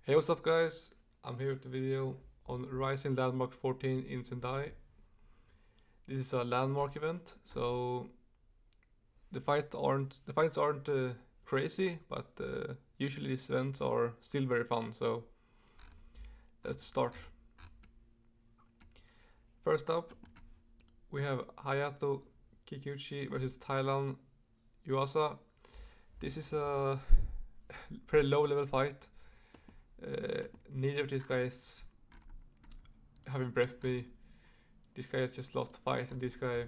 Hey, what's up guys? I'm here with the video on RIZIN LANDMARK 14 in Sendai. This is a landmark event, so the fights aren't crazy, but usually these events are still very fun. So let's start. First up, we have Hayato Kikuchi versus Thailand Yuasa. This is a pretty low level fight. Neither of these guys have impressed me. This guy has just lost the fight, and this guy,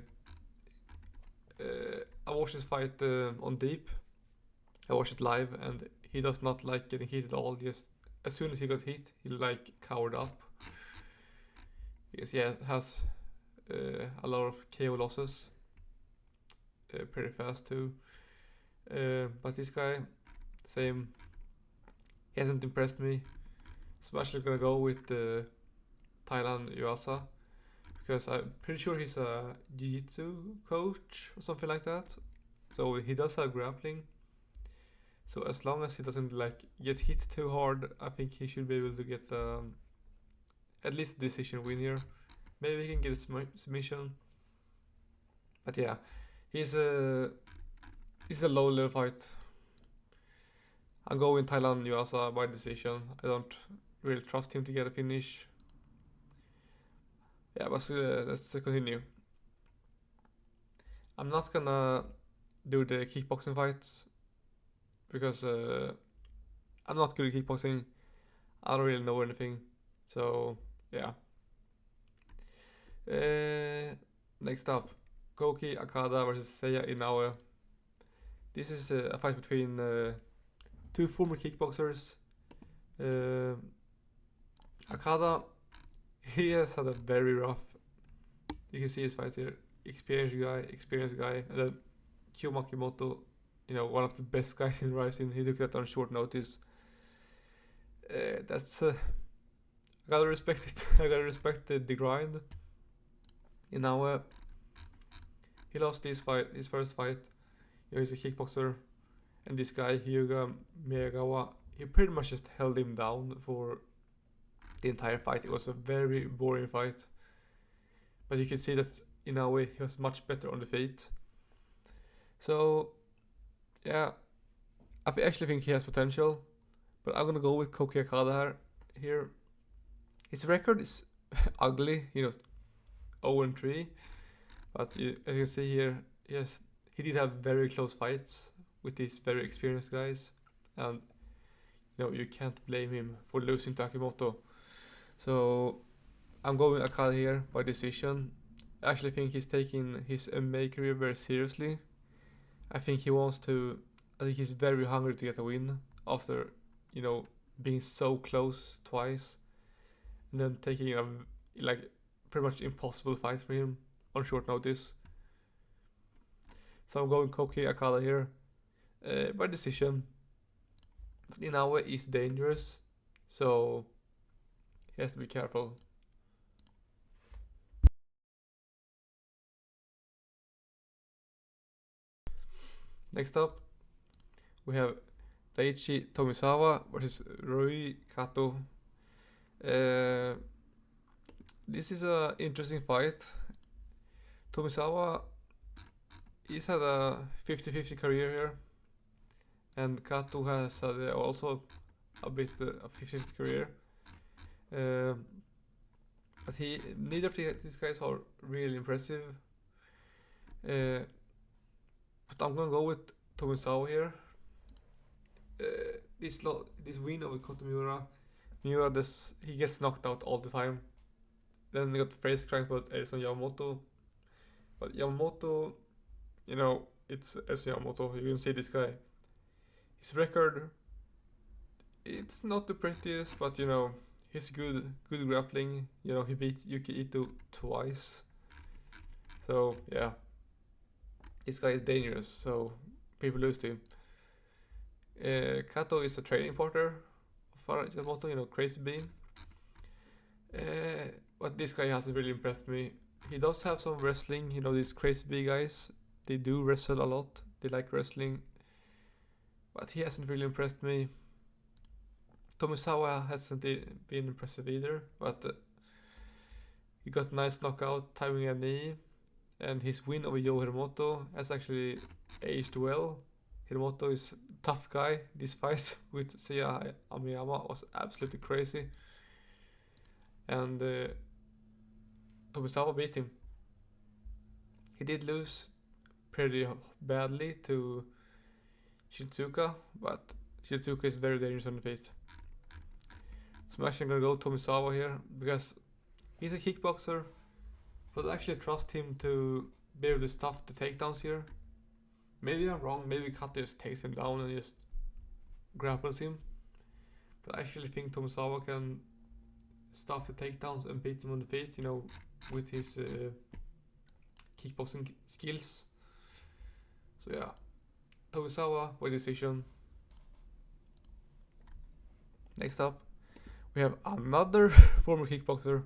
I watched this fight on Deep. I watched it live, and he does not like getting hit at all. Just as soon as he got hit, he like cowered up. Because he has a lot of KO losses, pretty fast too. But this guy, same. He hasn't impressed me. So I'm actually gonna go with Thailand Yuasa, because I'm pretty sure he's a jiu-jitsu coach or something like that. So he does have grappling. So as long as he doesn't like get hit too hard, I think he should be able to get at least a decision win here. Maybe he can get a submission. But yeah, he's a low level fight. I'm going Thailand Yuasa by decision. I don't really trust him to get a finish. Yeah, but let's continue. I'm not gonna do the kickboxing fights because I'm not good at kickboxing. I don't really know anything. So yeah. Next up, Koki Akada versus Seiya Inoue. This is a fight between two former kickboxers. Akada, he has had a very rough. You can see his fight here. Experienced guy. And then Kyo Makimoto, one of the best guys in RIZIN. He took that on short notice. That's I gotta respect it. I gotta respect the grind. Inoue, he lost his first fight. He's a kickboxer, and this guy Hyuga Miyagawa, he pretty much just held him down for the entire fight. It was a very boring fight, but you can see that in a way he was much better on the feet. So yeah, I actually think he has potential, but I'm gonna go with Koki Akada here. His record is ugly, 0-3, but as you can see here, he did have very close fights with these very experienced guys, and you can't blame him for losing to Akimoto. So I'm going Akada here by decision. I actually think he's taking his MMA career very seriously. I think he's very hungry to get a win after, being so close twice, and then taking a pretty much impossible fight for him on short notice. So I'm going Koki Akada here by decision. But Inoue is dangerous, so he has to be careful. Next up, we have Daichi Tomisawa versus Rui Kato. This is an interesting fight. Tomisawa, he's had a 50-50 career here, and Kato has had also a bit a 50-50 career. But neither of these guys are really impressive. But I'm gonna go with Tomisawa here. This win over Koto Miura, he gets knocked out all the time. Then they got face cranked by Edison Yamamoto. But Yamamoto, it's Edison Yamamoto. You can see this guy. His record, it's not the prettiest, but he's good grappling. He beat Yuki Ito twice. So yeah, this guy is dangerous. So people lose to him. Kato is a training partner of Yamamoto. Crazy Bean. But this guy hasn't really impressed me. He does have some wrestling. These Crazy Bee guys, they do wrestle a lot. They like wrestling. But he hasn't really impressed me. Tomisawa hasn't been impressive either, but he got a nice knockout, timing a knee, and his win over Yo Hiromoto has actually aged well. Hiromoto is a tough guy. This fight with Seiya Amiyama was absolutely crazy, and Tomisawa beat him. He did lose pretty badly to Shizuka, but Shizuka is very dangerous on the feet. So I'm actually gonna go Tomisawa here because he's a kickboxer, but I actually trust him to be able to stuff the takedowns here. Maybe I'm wrong, maybe Kato just takes him down and just grapples him. But I actually think Tomisawa can stuff the takedowns and beat him on the feet, you know, with his kickboxing skills. So yeah, Tomisawa by decision. Next up, we have another former kickboxer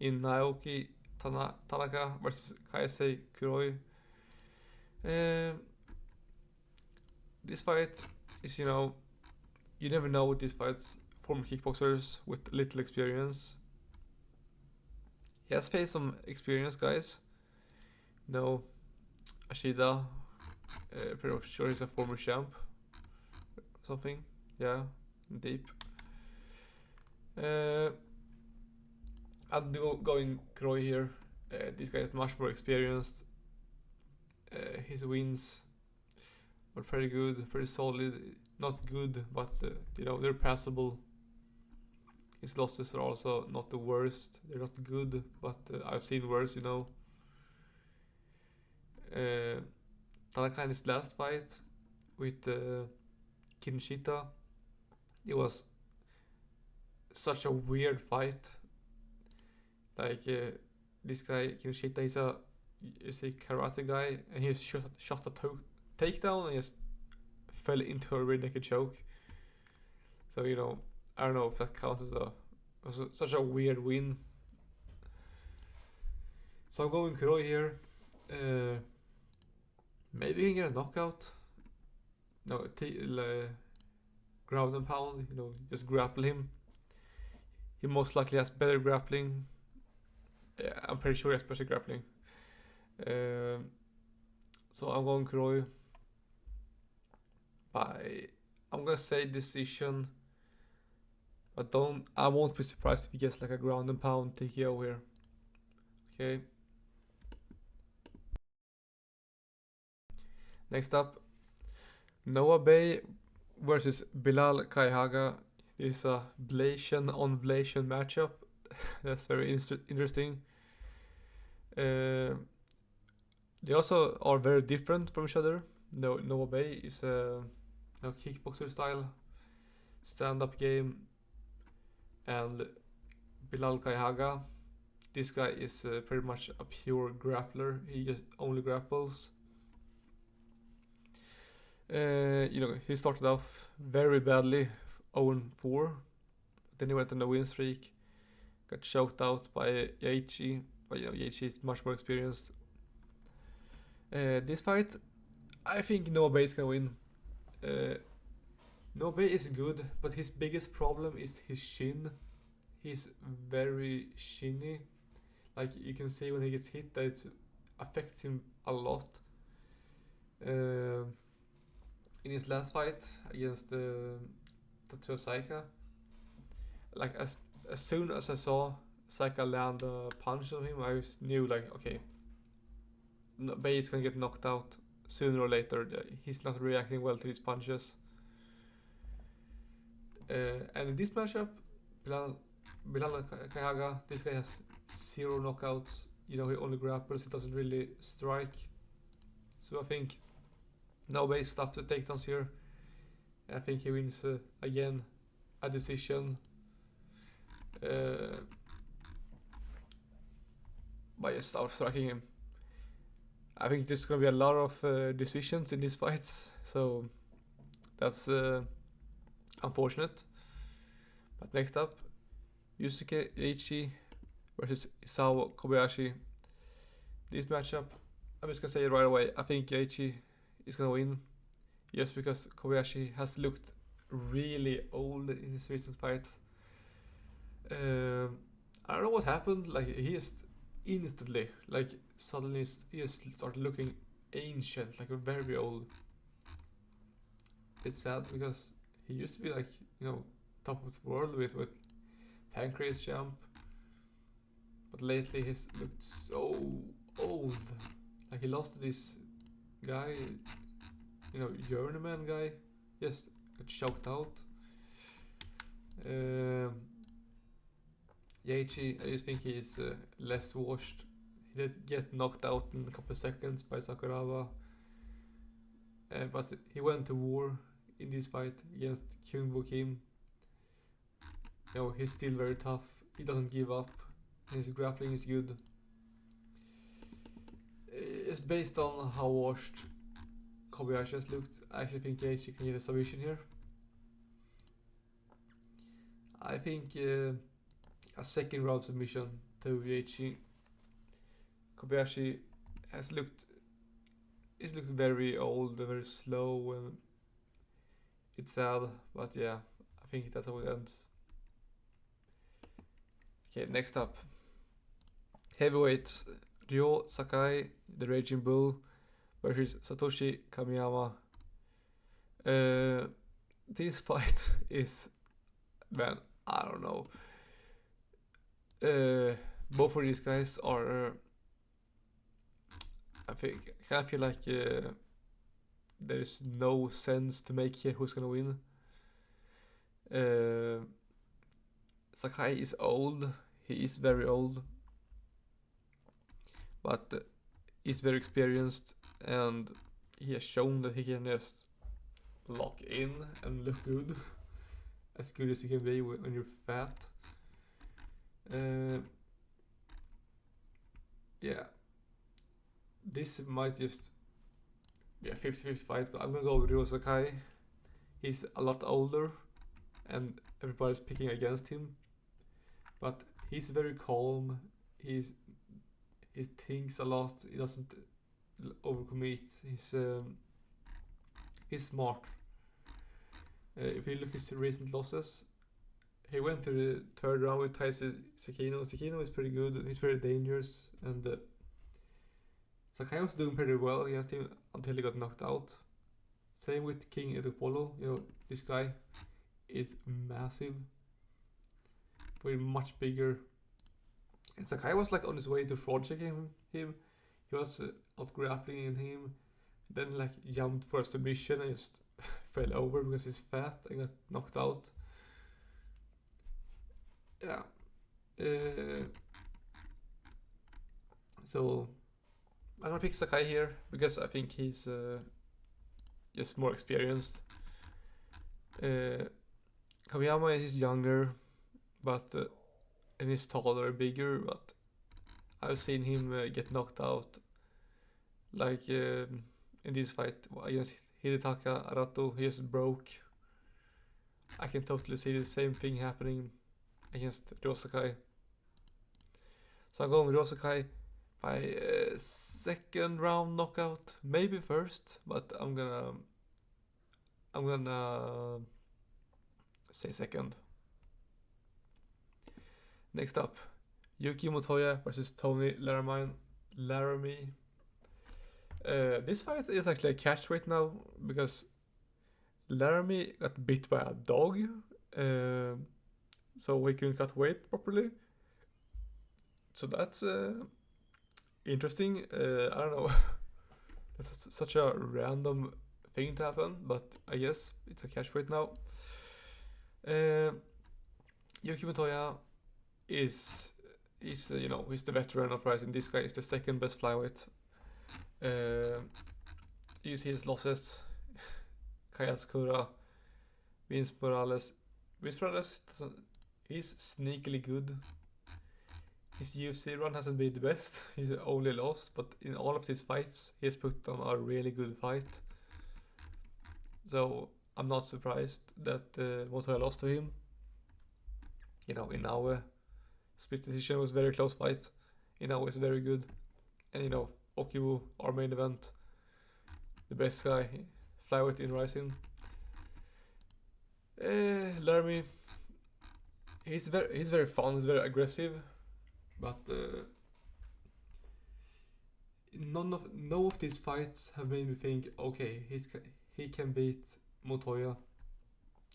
in Naoki Tanaka versus Kaisei Kuroi. This fight is, you know, you never know with these fights. Former kickboxers with little experience. He has faced some experienced guys. No, Ashida, pretty much sure he's a former champ. Something, yeah, deep. I'm going Kuroi here. This guy is much more experienced. His wins are pretty good, pretty solid. Not good, but you know, they're passable. His losses are also not the worst. They're not good, but I've seen worse, you know. Tanaka in his last fight with Kinoshita, it was such a weird fight. Like this guy Kinoshita is a karate guy, and he shot a takedown and just fell into a rear naked choke. So, you know, I don't know if that counts as such a weird win. So I'm going Kuroi here. Maybe he can get a knockout. No, ground and pound. You know, just grapple him. He most likely has better grappling. Yeah, I'm pretty sure he has better grappling. So I'm going Kuroi. I'm gonna say decision. But I won't be surprised if he gets like a ground and pound TKO here. Okay. Next up, Noah Bay versus Bilal Kaihaga. This is a Blasian on Blasian matchup. That's very interesting. They also are very different from each other. Noah Bay is a kickboxer style, stand-up game. And Bilal Kaihaga, this guy is pretty much a pure grappler. He just only grapples. You know, he started off very badly, 0-4. Then he went on a win streak. Got choked out by Yaechi, but you know, Yaechi is much more experienced. This fight, I think Noah Bay is gonna win. Noah Bay is good, but his biggest problem is his shin. He's very shinny. Like, you can see when he gets hit that it affects him a lot. In his last fight against Tatsuya Saika, like as soon as I saw Saika land a punch on him, I just knew, like, okay, Bay is gonna get knocked out sooner or later. He's not reacting well to these punches. And in this matchup, Bilal Kaihaga, this guy has 0 knockouts. You know, he only grapples, he doesn't really strike. So I think Noah stuffs the takedowns here. And I think he wins again, a decision. By just out striking him. I think there's gonna be a lot of decisions in these fights, so that's unfortunate. But next up, Yusuke Yaechi versus Isao Kobayashi. This matchup, I'm just gonna say it right away, I think Yaechi is gonna win, just because Kobayashi has looked really old in his recent fights. I don't know what happened. Like he just instantly, like suddenly, he just started looking ancient, like very old. It's sad because he used to be like top of the world with Pancrase champ, but lately he's looked so old. Like he lost to this guy, journeyman guy, just got choked out. Yachi, I just think he's less washed. He did get knocked out in a couple of seconds by Sakuraba, but he went to war in this fight against Kyungbo Kim. He's still very tough. He doesn't give up. His grappling is good. It's based on how washed Kobayashi has looked. I actually think Yachi can get a submission here. I think a second round submission to Yachi. Kobayashi has looked very old, very slow, and it's sad, but yeah, I think that's how it ends. Okay, next up. Heavyweight, Ryo Sakai, the Raging Bull, versus Satoshi Kamiyama. This fight is, man, I don't know. Both of these guys are, I feel like there is no sense to make here who's gonna win. Sakai is old. He is very old, but he's very experienced, and he has shown that he can just lock in and look good, as good as you can be when you're fat. Yeah, this might just be a 50-50 fight, but I'm gonna go with Ryo Sakai. He's a lot older, and everybody's picking against him, but he's very calm. He thinks a lot. He doesn't overcommit. He's smart. If you look at his recent losses, he went to the third round with Taisi Sekino. Sekino is pretty good. He's very dangerous, and Sakai was doing pretty well against him until he got knocked out. Same with King Edupolo. This guy is massive, very much bigger. And Sakai was like on his way to fraud checking him. He was out grappling him, then like jumped for a submission and just fell over because he's fat and got knocked out. Yeah. So I'm gonna pick Sakai here because I think he's just more experienced. Kamiyama is younger, but and he's taller and bigger, but I've seen him get knocked out. Like in this fight against Hidetaka Arato, he just broke. I can totally see the same thing happening against Ryo Sakai. So I'm going with Ryo Sakai by second round knockout, maybe first, but I'm gonna say second. Next up, Yuki Motoya versus Tony Laramie. This fight is actually a catch right now because Laramie got bit by a dog, so he couldn't cut weight properly. So that's interesting. I don't know. That's such a random thing to happen, but I guess it's a catch right now. Yuki Motoya he's the veteran of RIZIN. This guy is the second best flyweight. You see his losses: Kaya Sakura, Vince Morales. He's sneakily good. His UFC run hasn't been the best. He's only lost, but in all of his fights, he has put on a really good fight. So I'm not surprised that Motoya lost to him. Inoue, split decision was very close fight. Inoue is very good, and Ougikubo, our main event, the best guy, flyweight in RIZIN. Laramie, he's very fun. He's very aggressive, but no of these fights have made me think, okay, he can beat Motoya.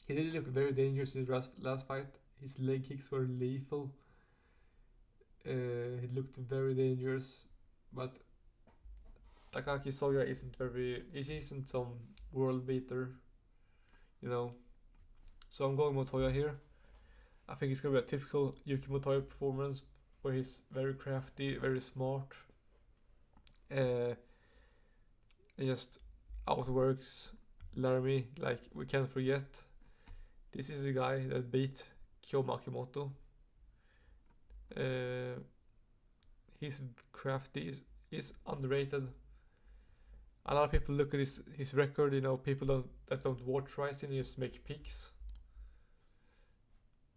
He did look very dangerous in his last fight. His leg kicks were lethal. He looked very dangerous, but Takaki Soya isn't some world beater, you know. So I'm going Motoya here. I think it's gonna be a typical Yuki Motoya performance where he's very crafty, very smart, and just outworks Laramie. Like, we can't forget, this is the guy that beat Kyo Makimoto. He's crafty, he's underrated. A lot of people look at his record, you know, people that don't watch RIZIN just make picks.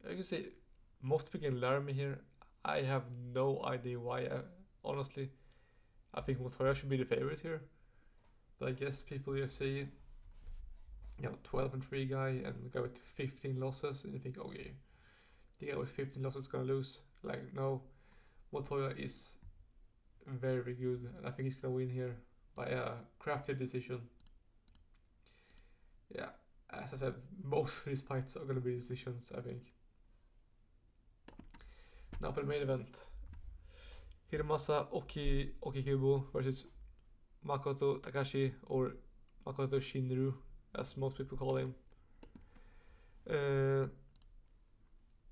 I can say most picking Laramie here. I have no idea why. Honestly, I think Motoya should be the favorite here, but I guess people just see, 12-3 guy and the guy with 15 losses, and you think, okay, the guy with 15 losses is gonna lose. Like, no, Motoya is very good, and I think he's gonna win here by a crafty decision. Yeah, as I said, most of these fights are gonna be decisions, I think. Now for the main event, Hiromasa Ougikubo versus Makoto Takashi, or Makoto Shinryu, as most people call him.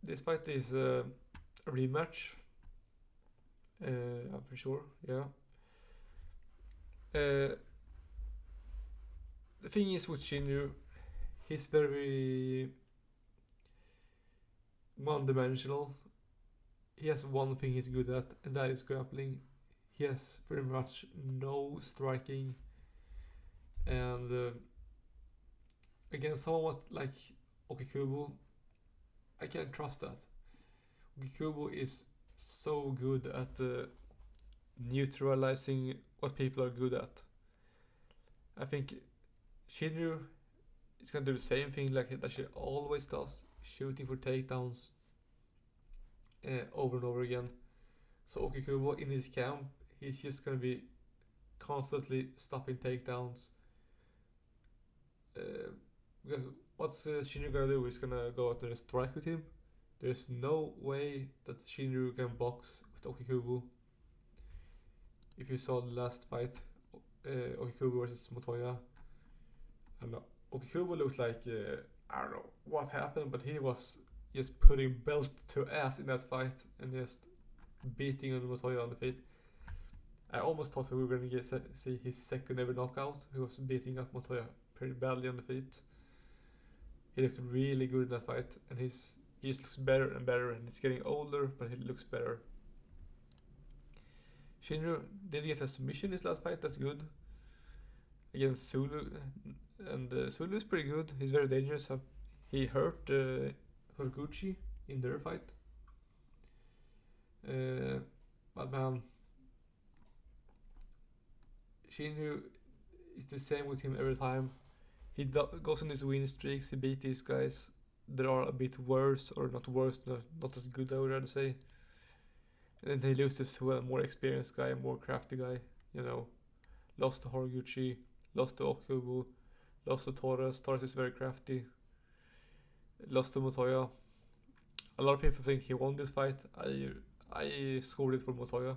This fight is a rematch, I'm pretty sure, yeah. The thing is with Shinryu, he's very one-dimensional. He has one thing he's good at, and that is grappling. He has pretty much no striking, and against someone like Ougikubo, I can't trust that. Ougikubo is so good at neutralizing what people are good at. I think Shinryu is gonna do the same thing like that she always does, shooting for takedowns over and over again. So Ougikubo in his camp, he's just gonna be constantly stopping takedowns. Because what's Shinryu gonna do? He's gonna go out there and strike with him. There's no way that Shinryu can box with Ougikubo. If you saw the last fight, Ougikubo versus Motoya, and Ougikubo looked like, I don't know what happened, but he was just putting belt to ass in that fight and just beating on Motoya on the feet. I almost thought we were gonna see his second ever knockout. He was beating up Motoya pretty badly on the feet. He looked really good in that fight, and he just looks better and better, and he's getting older, but he looks better. Shinryu did get a submission in his last fight, that's good. Against Zulu, and Zulu is pretty good. He's very dangerous. He hurt Horiguchi in their fight. But man, Shinryu is the same with him every time. He goes on his win streaks, he beat these guys that are a bit worse, or not worse, not as good, I would rather say. And then he loses to a more experienced guy, a more crafty guy, Lost to Horiguchi, lost to Ougikubo, lost to Torres. Torres is very crafty. Lost to Motoya. A lot of people think he won this fight. I scored it for Motoya.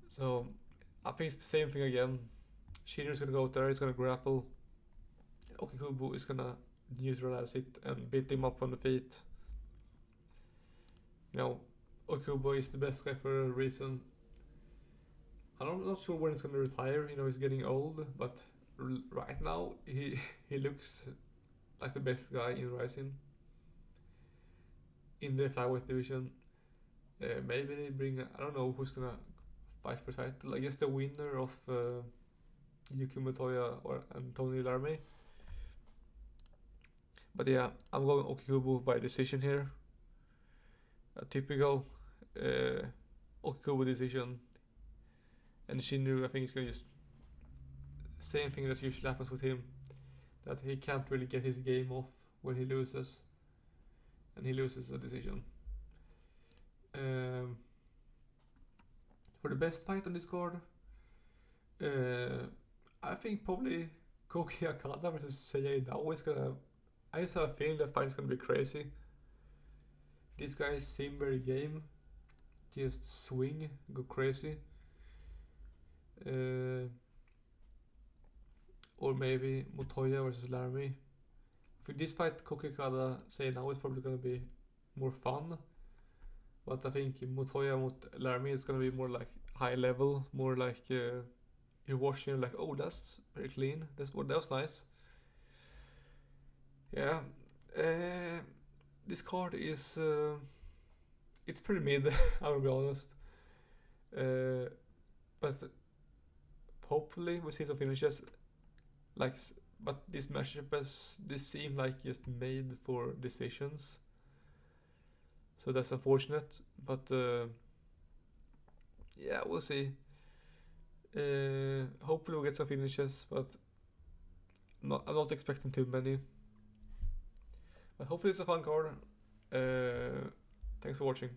So I think it's the same thing again. Shinryu's gonna go out there, he's gonna grapple. Ougikubo is gonna neutralize it and beat him up on the feet. Ougikubo is the best guy for a reason. I'm not sure when he's gonna retire. He's getting old, but right now he looks like the best guy in RIZIN. In the flyweight division, maybe they bring, I don't know who's gonna fight for title. I guess the winner of Yuki Motoya and Tony Laramie. But yeah, I'm going Ougikubo by decision here. A typical Ougikubo decision. And Shinryu, I think, is gonna just same thing that usually happens with him. that he can't really get his game off when he loses, and he loses a decision. For the best fight on this card, I think probably Koki Akada versus Seiya Idao is gonna. I just have a feeling that fight is gonna be crazy. These guys seem very game. Just swing, go crazy. Or maybe Motoya versus Laramie. For this fight, Koki Akada Seiya Idao is probably gonna be more fun. But I think Motoya and Laramie is gonna be more like high level, more like you're watching like, oh, that's very clean. That was nice. Yeah, this card is it's pretty mid. I will be honest. But hopefully we see some finishes. Like, but these matchups, this seem like just made for decisions. So that's unfortunate, but yeah, we'll see. Hopefully we'll get some finishes, but I'm not expecting too many. But hopefully it's a fun card. Thanks for watching.